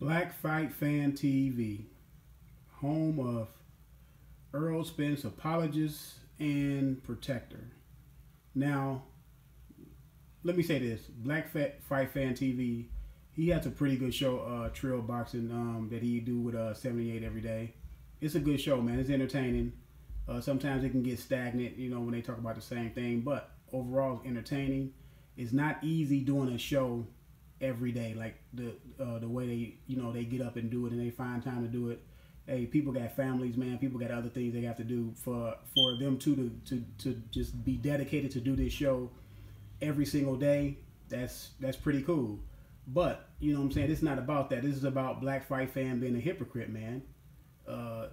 Black Fight Fan TV, home of Errol Spence, apologist and protector. Now, let me say this: Black Fight Fan TV, he has a pretty good show, Trail Boxing, that he do with 78 every day. It's a good show, man. It's entertaining. Sometimes it can get stagnant, you know, when they talk about the same thing, but overall it's entertaining. It's not easy doing a show every day, like the way they, you know, they get up and do it and they find time to do it. Hey, people got families, man. People got other things they have to do. For them to just be dedicated to do this show every single day, that's pretty cool. But you know what I'm saying, it's not about that. This is about Black Fight Fan being a hypocrite, man. I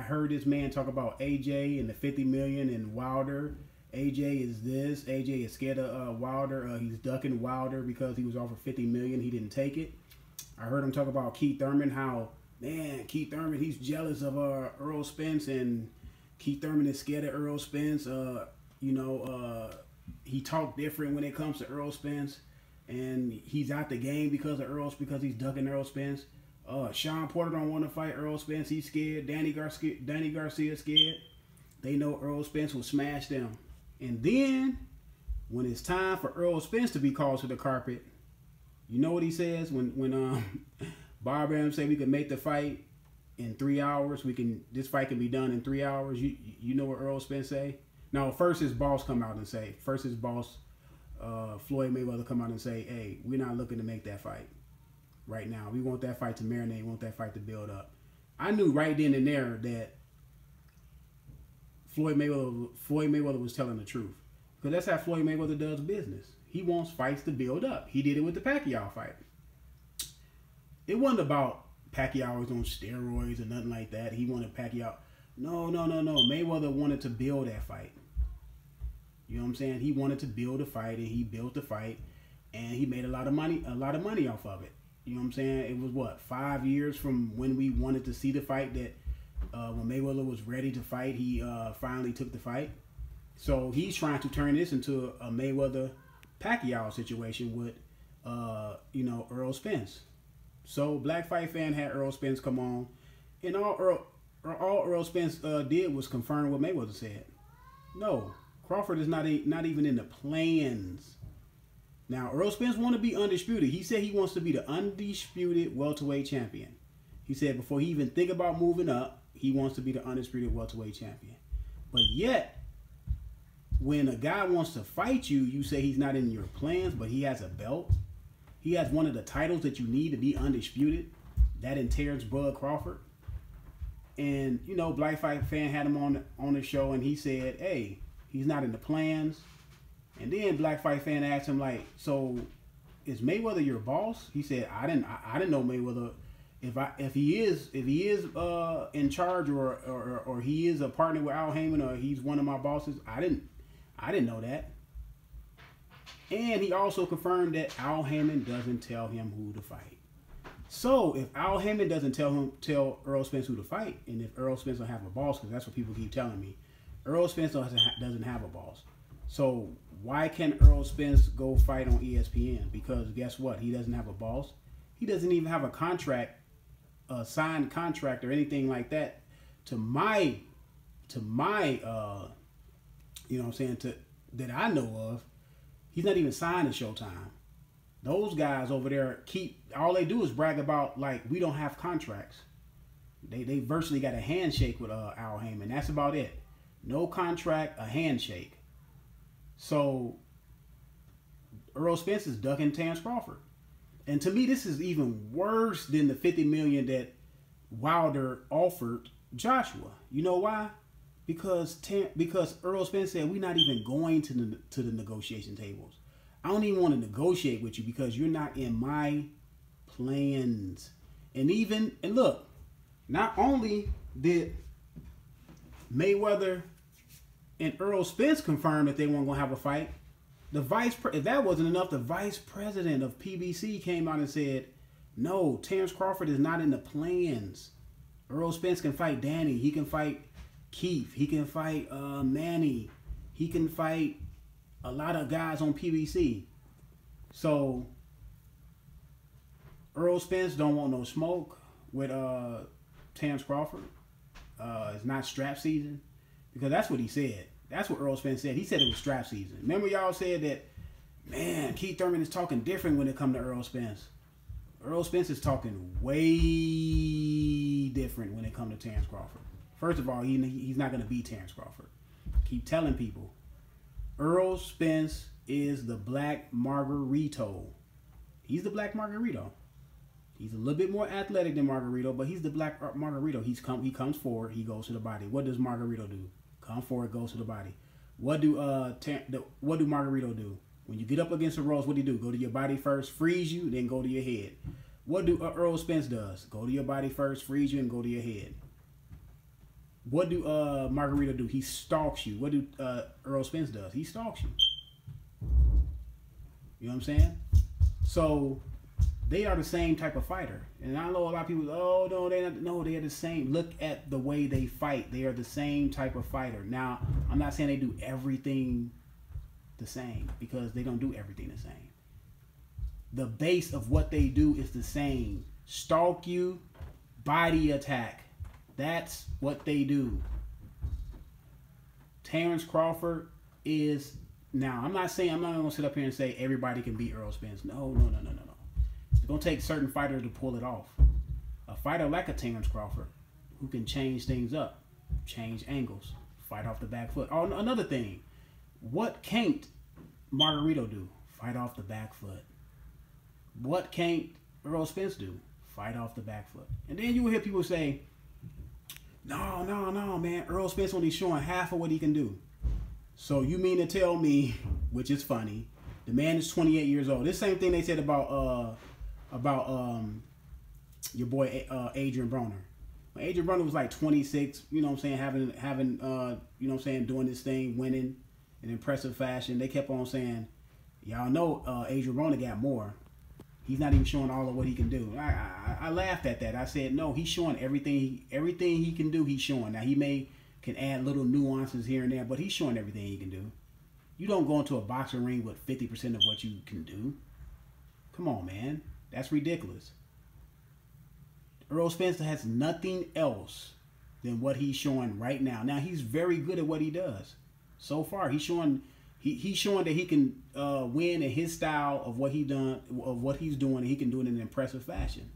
heard this man talk about AJ and the 50 million and Wilder. AJ is this. AJ is scared of Wilder. He's ducking Wilder because he was offered 50 million. He didn't take it. I heard him talk about Keith Thurman, how, man, Keith Thurman, he's jealous of Errol Spence, and Keith Thurman is scared of Errol Spence. He talked different when it comes to Errol Spence, and he's out the game because he's ducking Errol Spence. Shawn Porter don't want to fight Errol Spence. He's scared. Danny Garcia scared. They know Errol Spence will smash them. And then, when it's time for Errol Spence to be called to the carpet, you know what he says? When Bob Arum said we could make the fight in 3 hours, this fight can be done in 3 hours. You know what Errol Spence say? No, first his boss come out and say, Floyd Mayweather come out and say, hey, we're not looking to make that fight right now. We want that fight to marinate. We want that fight to build up. I knew right then and there that Floyd Mayweather was telling the truth, because that's how Floyd Mayweather does business. He wants fights to build up. He did it with the Pacquiao fight. It wasn't about Pacquiao was on steroids or nothing like that. He wanted Pacquiao. No. Mayweather wanted to build that fight. You know what I'm saying? He wanted to build a fight, and he built the fight, and he made a lot of money off of it. You know what I'm saying? It was what, 5 years from when we wanted to see the fight that when Mayweather was ready to fight, he finally took the fight. So he's trying to turn this into a Mayweather-Pacquiao situation with, Errol Spence. So Black Fight Fan had Errol Spence come on, and all Errol Spence did was confirm what Mayweather said. No, Crawford is not even in the plans. Now, Errol Spence want to be undisputed. He said he wants to be the undisputed welterweight champion. He said before he even think about moving up, he wants to be the undisputed welterweight champion. But yet, when a guy wants to fight you, you say he's not in your plans, but he has a belt. He has one of the titles that you need to be undisputed. That entails Bud Crawford. And, you know, Black Fight Fan had him on the show, and he said, hey, he's not in the plans. And then Black Fight Fan asked him, like, so is Mayweather your boss? He said, I didn't know Mayweather. If he is in charge or he is a partner with Al Heyman or he's one of my bosses, I didn't know that. And he also confirmed that Al Heyman doesn't tell him who to fight. So if Al Heyman doesn't tell Errol Spence who to fight, and if Errol Spence don't have a boss, because that's what people keep telling me, Errol Spence doesn't have a boss. So why can't Errol Spence go fight on ESPN? Because guess what? He doesn't have a boss. He doesn't even have a contract, a signed contract or anything like that. To my, you know what I'm saying, that I know of, he's not even signed to Showtime. Those guys over there all they do is brag about, like, we don't have contracts. They virtually got a handshake with Al Heyman. That's about it. No contract, a handshake. So Errol Spence is ducking Terence Crawford. And to me, this is even worse than the 50 million that Wilder offered Joshua. You know why? Because Errol Spence said, we're not even going to the negotiation tables. I don't even want to negotiate with you because you're not in my plans. And look, not only did Mayweather and Errol Spence confirmed that they weren't going to have a fight, if that wasn't enough, the vice president of PBC came out and said, no, Terence Crawford is not in the plans. Errol Spence can fight Danny. He can fight Keith. He can fight Manny. He can fight a lot of guys on PBC. So Earl Spence don't want no smoke with Terrence Crawford. It's not strap season, because that's what he said. That's what Errol Spence said. He said it was strap season. Remember y'all said that, man, Keith Thurman is talking different when it comes to Errol Spence. Errol Spence is talking way different when it comes to Terrence Crawford. First of all, he's not going to beat Terrence Crawford. Keep telling people, Errol Spence is the Black Margarito. He's the Black Margarito. He's a little bit more athletic than Margarito, but he's the Black Margarito. He comes forward, he goes to the body. What does Margarito do? Come forward, goes to the body. What do Margarito do? When you get up against the ropes, what do you do? Go to your body first, freeze you, then go to your head. What do Errol Spence does? Go to your body first, freeze you, and go to your head. What do Margarito do? He stalks you. What do Errol Spence does? He stalks you. You know what I'm saying? So they are the same type of fighter. And I know a lot of people, oh, no, they're not. No, they are the same. Look at the way they fight. They are the same type of fighter. Now, I'm not saying they do everything the same, because they don't do everything the same. The base of what they do is the same. Stalk you, body attack. That's what they do. Terrence Crawford is, now I'm not going to sit up here and say everybody can beat Errol Spence. No. It's going to take certain fighters to pull it off. A fighter like a Terrence Crawford, who can change things up, change angles, fight off the back foot. Oh, another thing. What can't Margarito do? Fight off the back foot. What can't Errol Spence do? Fight off the back foot. And then you will hear people say, no, man. Errol Spence only showing half of what he can do. So you mean to tell me, which is funny, the man is 28 years old. This same thing they said about your boy Adrian Broner. When Adrian Broner was like 26, you know what I'm saying, having you know what I'm saying, doing this thing, winning in impressive fashion. They kept on saying, y'all know Adrian Broner got more. He's not even showing all of what he can do. I laughed at that. I said, no, he's showing everything he can do. He's showing. Now he can add little nuances here and there, but he's showing everything he can do. You don't go into a boxing ring with 50% of what you can do. Come on, man. That's ridiculous. Errol Spence has nothing else than what he's showing right now. Now, he's very good at what he does. So far, he's showing that he can win in his style of what he's doing, and he can do it in an impressive fashion.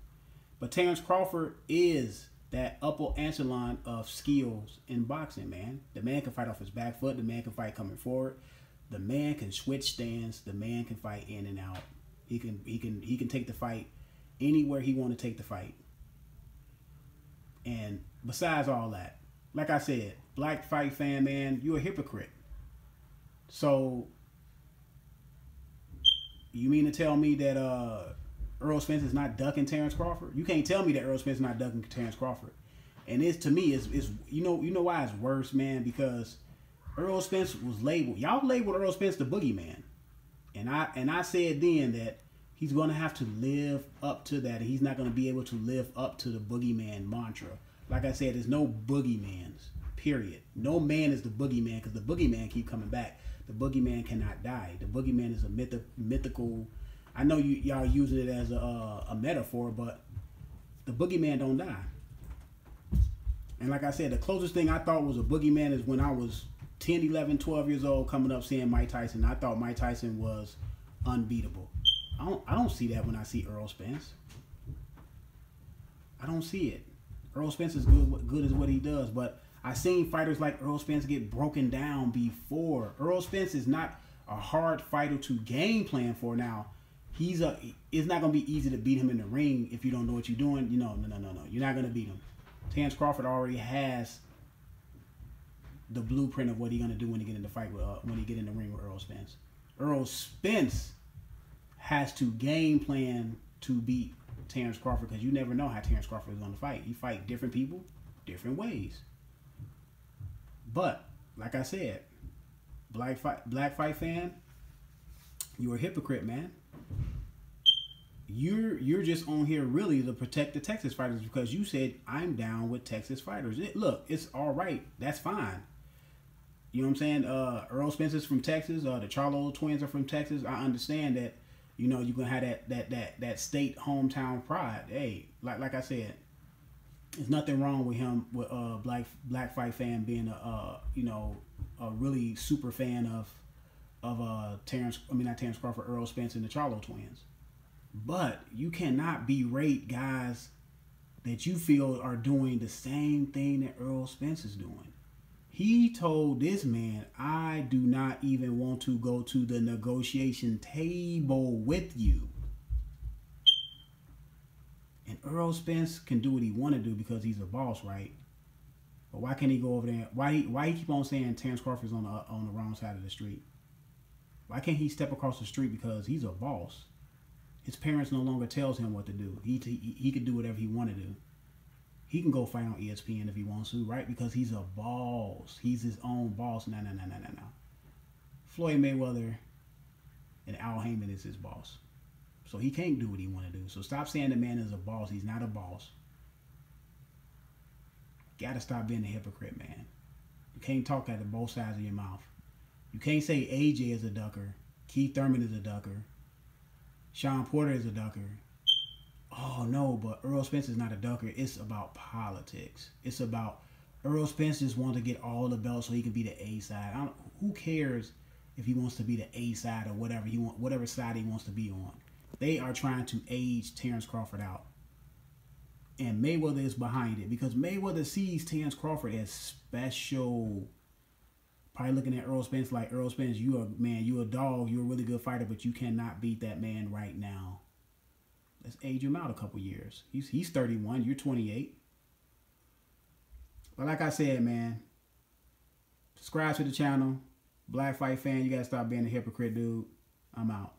But Terrence Crawford is that upper echelon of skills in boxing, man. The man can fight off his back foot. The man can fight coming forward. The man can switch stands. The man can fight in and out. He can take the fight anywhere he want to take the fight. And besides all that, like I said, black fight fan, man, you're a hypocrite. So you mean to tell me that Errol Spence is not ducking Terrence Crawford? You can't tell me that Errol Spence is not ducking Terrence Crawford. And it's, to me, is you know why it's worse, man? Because Errol Spence was labeled. Y'all labeled Errol Spence the boogeyman. And I said then that he's going to have to live up to that, and he's not going to be able to live up to the boogeyman mantra. Like I said, there's no boogeymans, period. No man is the boogeyman, because the boogeyman keep coming back. The boogeyman cannot die. The boogeyman is a mythical. I know y'all using it as a metaphor, but the boogeyman don't die. And like I said, the closest thing I thought was a boogeyman is when I was 10, 11, 12 years old, coming up seeing Mike Tyson. I thought Mike Tyson was unbeatable. I don't see that when I see Errol Spence. I don't see it. Errol Spence is good as what he does, but I've seen fighters like Errol Spence get broken down before. Errol Spence is not a hard fighter to game plan for. Now, it's not going to be easy to beat him in the ring if you don't know what you're doing. No. You're not going to beat him. Terrence Crawford already has the blueprint of what he's going to do when he get in the fight with, when he get in the ring with Errol Spence. Errol Spence has to game plan to beat Terrence Crawford, because you never know how Terrence Crawford is going to fight. You fight different people, different ways. But like I said, black fight fan, you're a hypocrite, man. You're just on here really to protect the Texas fighters, because you said I'm down with Texas fighters. Look, it's all right. That's fine. You know what I'm saying? Errol Spence is from Texas. The Charlo twins are from Texas. I understand that You know, you gonna have that state hometown pride. Hey, like I said, there's nothing wrong with him with black fight fan being a really super fan of not Terrence Crawford, Errol Spence and the Charlo twins. But you cannot berate guys that you feel are doing the same thing that Errol Spence is doing. He told this man, I do not even want to go to the negotiation table with you. And Errol Spence can do what he want to do because he's a boss, right? But why can't he go over there? Why he keep on saying Terrence Crawford's on the wrong side of the street? Why can't he step across the street because he's a boss? His parents no longer tells him what to do. He can do whatever he want to do. He can go fight on ESPN if he wants to, right? Because he's a boss. He's his own boss. No. Floyd Mayweather and Al Heyman is his boss. So he can't do what he want to do. So stop saying the man is a boss. He's not a boss. Gotta stop being a hypocrite, man. You can't talk out of both sides of your mouth. You can't say AJ is a ducker. Keith Thurman is a ducker. Shawn Porter is a ducker. Oh no, but Errol Spence is not a ducker. It's about politics. It's about Errol Spence just wants to get all the belts so he can be the A side. Who cares if he wants to be the A side or whatever side he wants to be on? They are trying to age Terrence Crawford out. And Mayweather is behind it because Mayweather sees Terrence Crawford as special. Probably looking at Errol Spence like, Errol Spence, you a dog, you're a really good fighter, but you cannot beat that man right now. Let's age him out a couple years. He's 31, you're 28. But like I said, man, subscribe to the channel. Black Fight Fan, you gotta stop being a hypocrite, dude. I'm out.